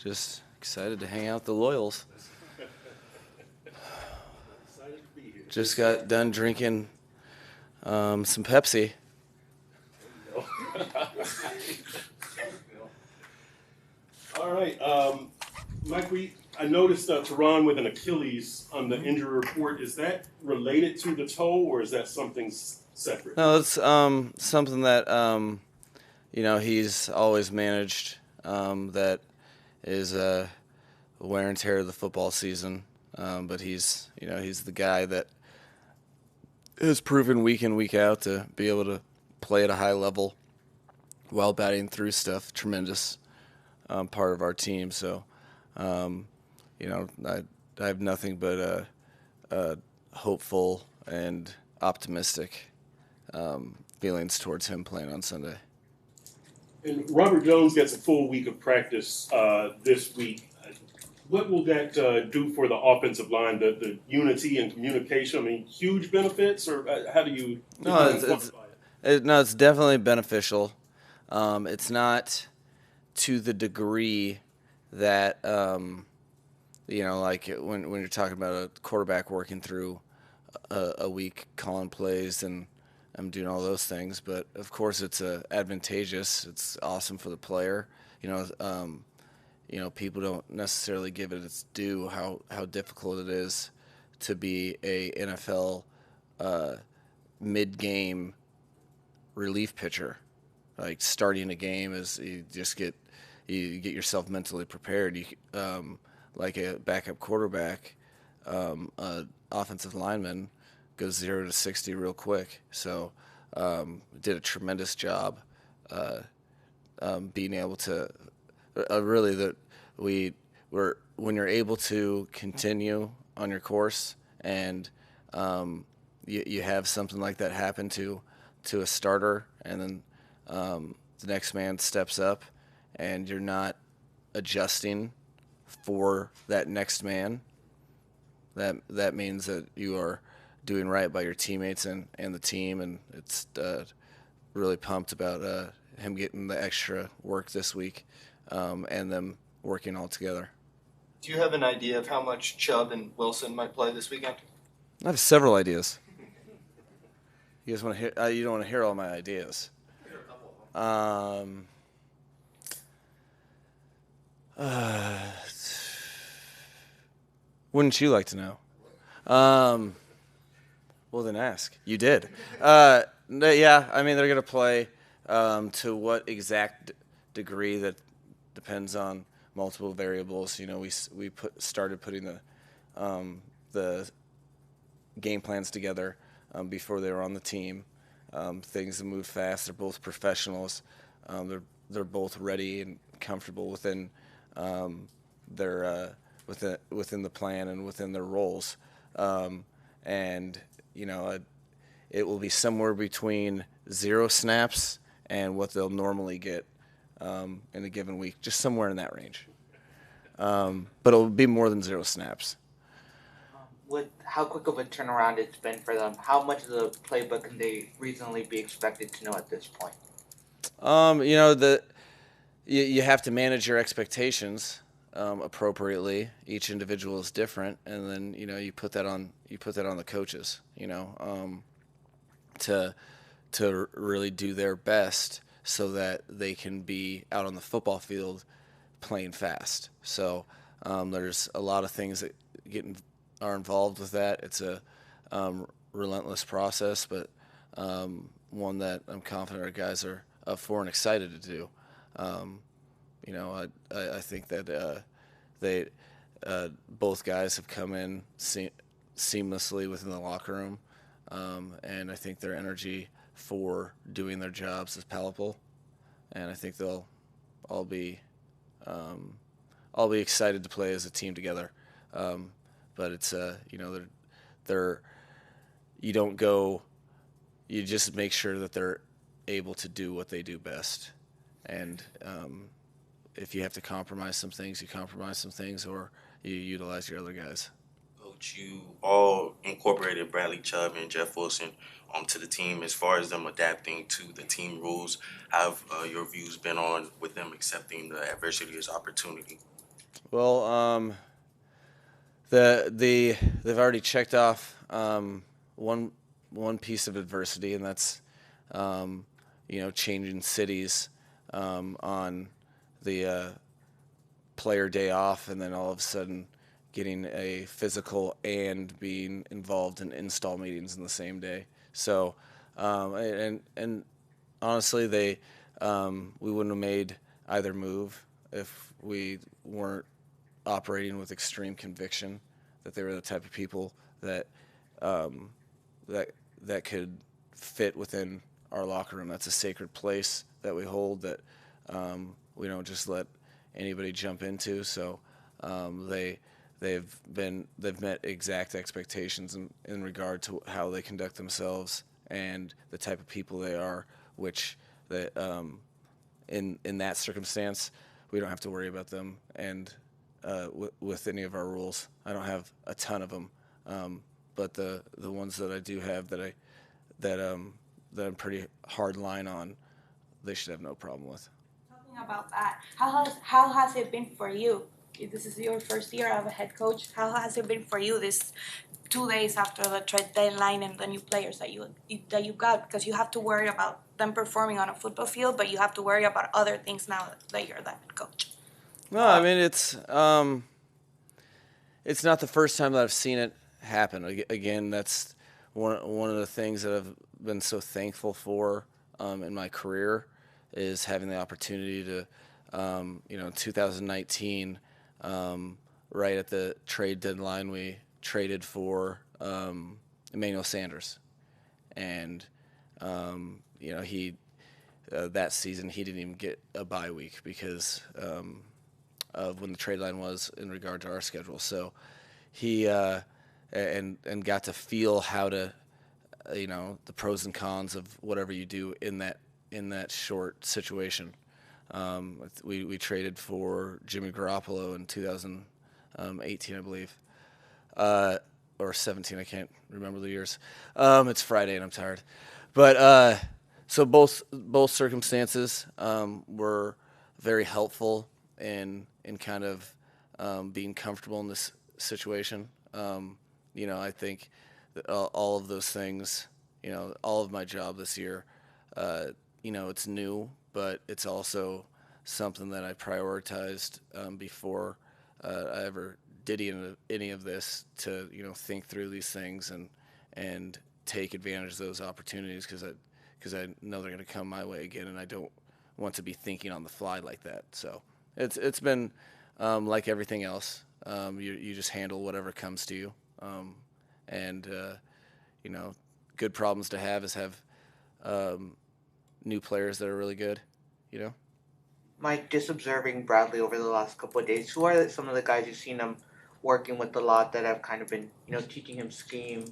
Just excited to hang out with the Loyals. Excited to be here. Just got done drinking some Pepsi. All right, Mike, I noticed Teron with an Achilles on the injury report. Is that related to the toe, or is that something separate? No, it's something that he's always managed. That is wear and tear of the football season. But he's the guy that has proven week in, week out to be able to play at a high level while batting through stuff. Tremendous part of our team. So, I have nothing but hopeful and optimistic feelings towards him playing on Sunday. And Robert Jones gets a full week of practice this week. What will that do for the offensive line, the unity and communication? I mean, huge benefits, or how do you quantify it? No, it's definitely beneficial. It's not to the degree that, like when you're talking about a quarterback working through a week, calling plays and doing all those things. But, of course, it's advantageous. It's awesome for the player. People don't necessarily give it its due how difficult it is to be a NFL mid-game relief pitcher. Like starting a game is you get yourself mentally prepared. Like a backup quarterback, an offensive lineman goes 0 to 60 real quick. So did a tremendous job being able to really that when you're able to continue on your course and you have something like that happen to a starter, and then the next man steps up and you're not adjusting for that next man, that means that you are doing right by your teammates and the team, and it's really pumped about him getting the extra work this week and them working all together. Do you have an idea of how much Chubb and Wilson might play this weekend? I have several ideas. You guys want to hear? You don't want to hear all my ideas. Hear a couple of them. Wouldn't you like to know? Well, then ask. You did. Yeah, I mean, they're going to play to what exact degree that depends on multiple variables. We started putting the game plans together before they were on the team. Things have moved fast. They're both professionals. They're both ready and comfortable within within the plan and within their roles. It will be somewhere between 0 snaps and what they'll normally get in a given week, just somewhere in that range. But it'll be more than 0 snaps. With how quick of a turnaround it's been for them, how much of the playbook can they reasonably be expected to know at this point? You have to manage your expectations appropriately. Each individual is different, and then you put that on the coaches. To really do their best so that they can be out on the football field playing fast. So there's a lot of things that are involved with that. It's a relentless process, but one that I'm confident our guys are up for and excited to do. I think that they both guys have come in seamlessly within the locker room, and I think their energy for doing their jobs is palpable, and I think they'll all be excited to play as a team together. But it's you just make sure that they're able to do what they do best, and if you have to compromise some things, you compromise some things, or you utilize your other guys. Coach, you all incorporated Bradley Chubb and Jeff Wilson to the team. As far as them adapting to the team rules, how have your views been on with them accepting the adversity as opportunity? Well, they've already checked off one piece of adversity, and that's changing cities on the player day off, and then all of a sudden getting a physical and being involved in install meetings in the same day. So, and honestly, we wouldn't have made either move if we weren't operating with extreme conviction that they were the type of people that that could fit within our locker room. That's a sacred place that we hold that we don't just let anybody jump into. So they've met exact expectations in regard to how they conduct themselves and the type of people they are, which that in that circumstance we don't have to worry about them and with any of our rules. I don't have a ton of them, but the ones that I do have that I'm pretty hard line on, they should have no problem with. Talking about that, how has it been for you? This is your first year as a head coach. How has it been for you this 2 days after the trade deadline and the new players that you got? Because you have to worry about them performing on a football field, but you have to worry about other things now that you're the head coach. No, I mean it's not the first time that I've seen it happen. Again, that's one of the things that I've been so thankful for in my career is having the opportunity to, in 2019, right at the trade deadline, we traded for Emmanuel Sanders, and he that season he didn't even get a bye week because of when the trade line was in regard to our schedule. So he and got to feel how to, the pros and cons of whatever you do in that short situation. We traded for Jimmy Garoppolo in 2018, I believe, or 17. I can't remember the years. It's Friday and I'm tired, but so both circumstances were very helpful in kind of being comfortable in this situation. I think that all of those things, all of my job this year, it's new, but it's also something that I prioritized before I ever did any of this to, think through these things and take advantage of those opportunities because I know they're going to come my way again, and I don't want to be thinking on the fly like that. So it's been like everything else. You just handle whatever comes to you, and good problems to have is have new players that are really good. Mike, just observing Bradley over the last couple of days, who are some of the guys you've seen him working with a lot that have kind of been, teaching him scheme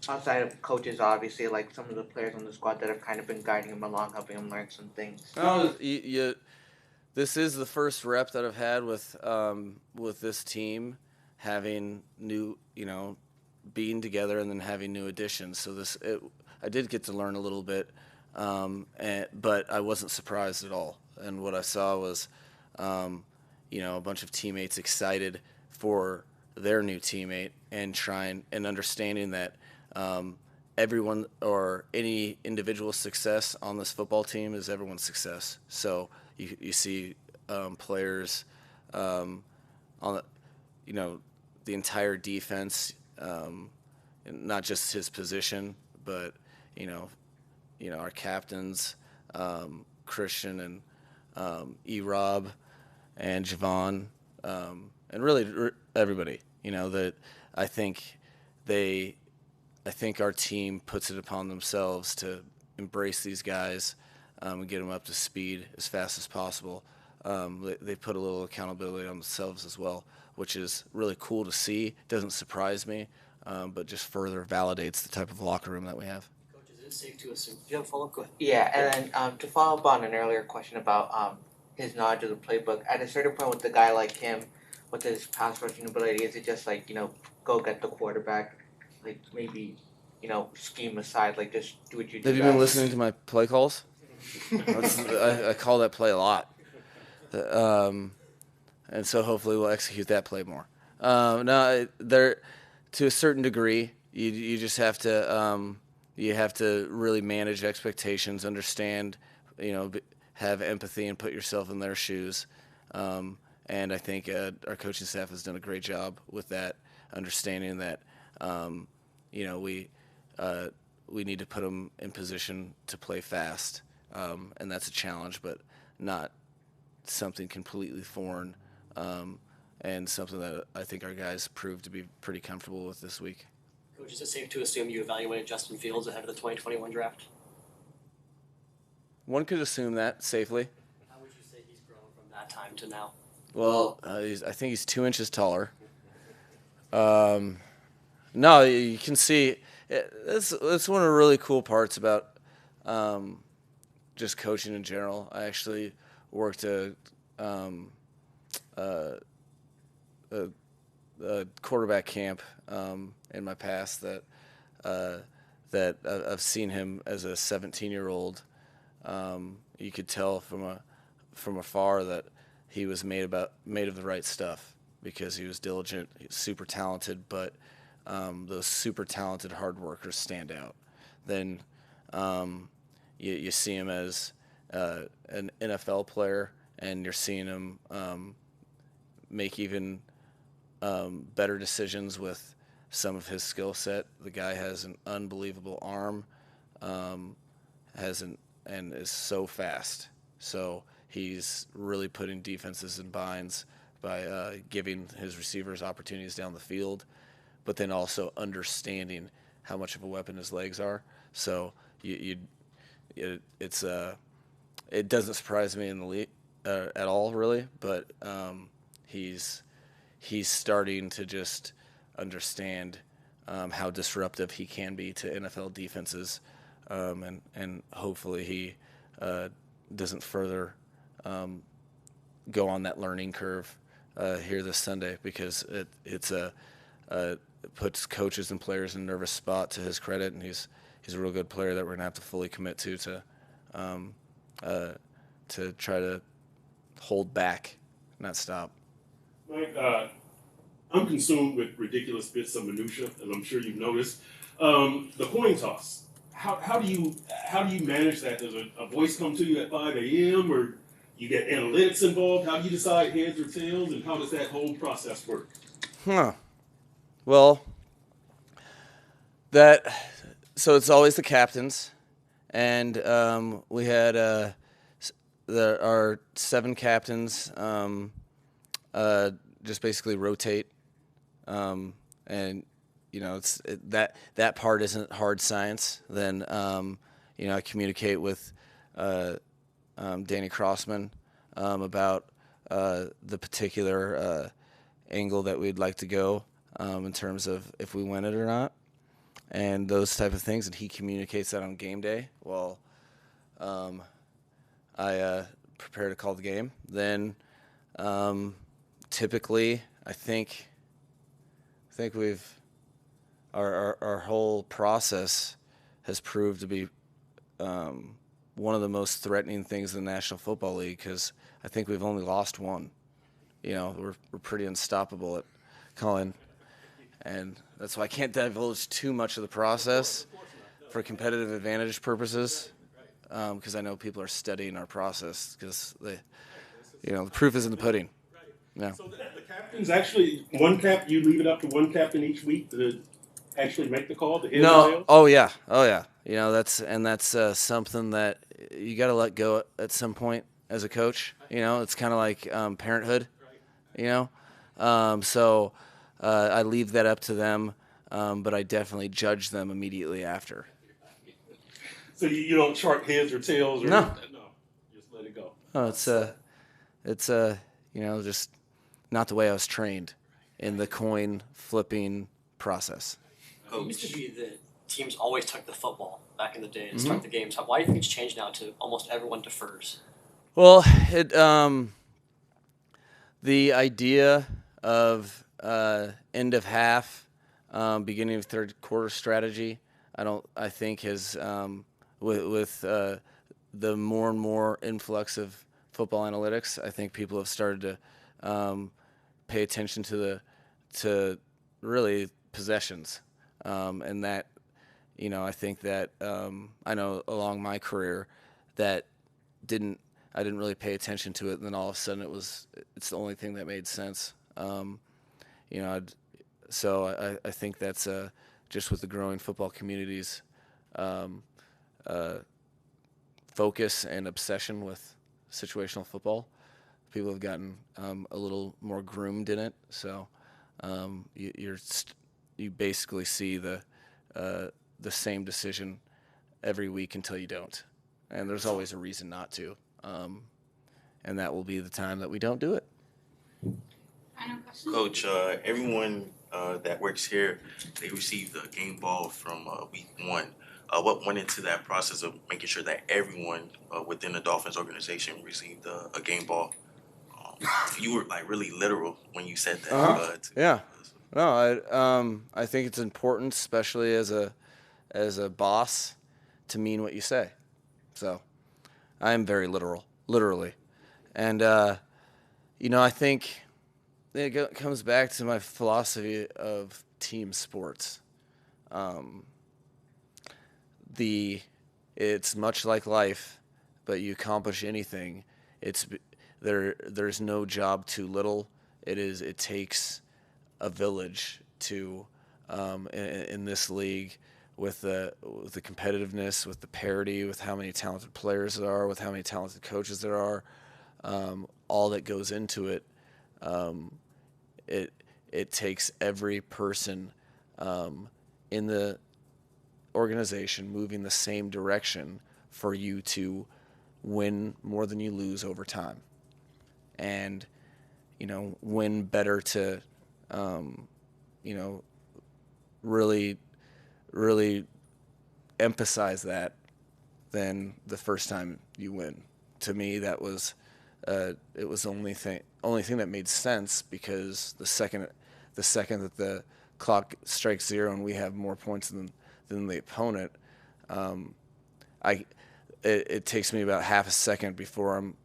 outside of coaches, obviously, like some of the players on the squad that have kind of been guiding him along, helping him learn some things? Oh, this is the first rep that I've had with this team, having new, being together and then having new additions. So I did get to learn a little bit, but I wasn't surprised at all. And what I saw was, a bunch of teammates excited for their new teammate and trying and understanding that everyone or any individual success on this football team is everyone's success. So you see players on the entire defense, not just his position, but our captains, Christian and E-Rob and Javon, and really everybody. That I think our team puts it upon themselves to embrace these guys and get them up to speed as fast as possible. They put a little accountability on themselves as well, which is really cool to see. Doesn't surprise me, but just further validates the type of locker room that we have. Coach, is it safe to assume? Do you have a follow-up? Go ahead. Yeah, and then to follow up on an earlier question about his knowledge of the playbook, at a certain point with a guy like him, with his pass rushing ability, is it just like, go get the quarterback, like maybe, scheme aside, like just do what you do? Have you been listening to my play calls? I call that play a lot. and so hopefully we'll execute that play more. No, there, to a certain degree, you just have to you have to really manage expectations, understand, have empathy, and put yourself in their shoes. And I think our coaching staff has done a great job with that, understanding that we need to put them in position to play fast, and that's a challenge, but not something completely foreign, and something that I think our guys proved to be pretty comfortable with this week. Coach, is it safe to assume you evaluated Justin Fields ahead of the 2021 draft? One could assume that safely. How would you say he's grown from that time to now? Well, I think he's 2 inches taller. No, you can see that's one of the really cool parts about just coaching in general. I actually worked a quarterback camp in my past that I've seen him as a 17-year-old. You could tell from afar that he was made of the right stuff because he was diligent, he was super talented, but those super talented hard workers stand out. Then you see him as an NFL player, and you're seeing him make even better decisions with some of his skill set. The guy has an unbelievable arm, and is so fast. So he's really putting defenses in binds by giving his receivers opportunities down the field, but then also understanding how much of a weapon his legs are. So it doesn't surprise me in the league at all, really. But he's starting to just understand how disruptive he can be to NFL defenses, and hopefully he doesn't further go on that learning curve here this Sunday, because it puts coaches and players in a nervous spot, to his credit, and he's a real good player that we're gonna have to fully commit to try to hold back, not stop. Mike, I'm consumed with ridiculous bits of minutia, as I'm sure you've noticed. The coin toss. How do you manage that? Does a voice come to you at 5 a.m. or you get analytics involved? How do you decide heads or tails, and how does that whole process work? Well, so it's always the captains, and we had our 7 captains just basically rotate, and that part isn't hard science. Then I communicate with Danny Crossman about the particular angle that we'd like to go in terms of if we win it or not, and those type of things, and he communicates that on game day while I prepare to call the game. Then typically I think we've our whole process has proved to be one of the most threatening things in the National Football League, because I think we've only lost one. We're pretty unstoppable at calling, and that's why I can't divulge too much of the process for competitive advantage purposes, because I know people are studying our process, because the proof is in the pudding. Yeah. So the captains actually, you leave it up to one captain each week to actually make the call? No. Oh yeah. That's something that you got to let go at some point as a coach. It's kind of like parenthood. So I leave that up to them, but I definitely judge them immediately after. So you don't chart heads or tails, or no, just let it go. Oh, it's just not the way I was trained in the coin flipping process. It used to be that teams always took the football back in the day to start the games. Why do you think it's changed now to almost everyone defers? Well, the idea of end of half, beginning of third quarter strategy, I think has with the more and more influx of football analytics, I think people have started to pay attention to really possessions, and that, I think that I know along my career that I didn't really pay attention to it, and then all of a sudden it's the only thing that made sense. So I think that's just with the growing football community's focus and obsession with situational football. People have gotten a little more groomed in it, so you basically see the same decision every week until you don't, and there's always a reason not to, and that will be the time that we don't do it. Coach, everyone that works here, they received a game ball from week 1. What went into that process of making sure that everyone within the Dolphins organization received a game ball? You were like really literal when you said that. Yeah. No, I think it's important, especially as a boss, to mean what you say. So I am very literally. And, I think it comes back to my philosophy of team sports. It's much like life, but you accomplish anything. There's no job too little. It takes a village to in this league, with the competitiveness, with the parity, with how many talented players there are, with how many talented coaches there are, all that goes into it. It takes every person in the organization moving the same direction for you to win more than you lose over time, and win better to really emphasize that than the first time you win. To me, that was it was the only thing that made sense, because the second that the clock strikes 0 and we have more points than the opponent, it takes me about half a second before I'm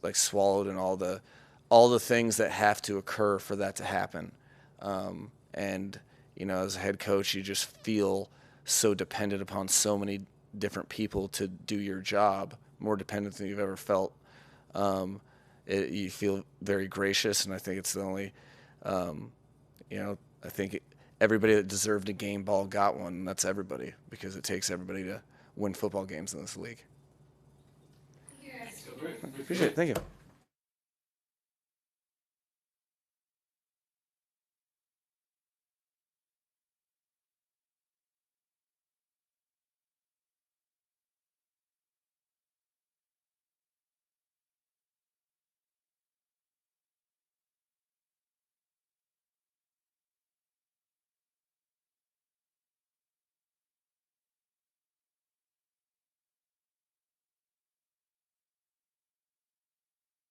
like swallowed in all the things that have to occur for that to happen. And as a head coach, you just feel so dependent upon so many different people to do your job, more dependent than you've ever felt. You feel very gracious, and I think it's the only, I think everybody that deserved a game ball got one, and that's everybody, because it takes everybody to win football games in this league. All right. Appreciate it. Thank you.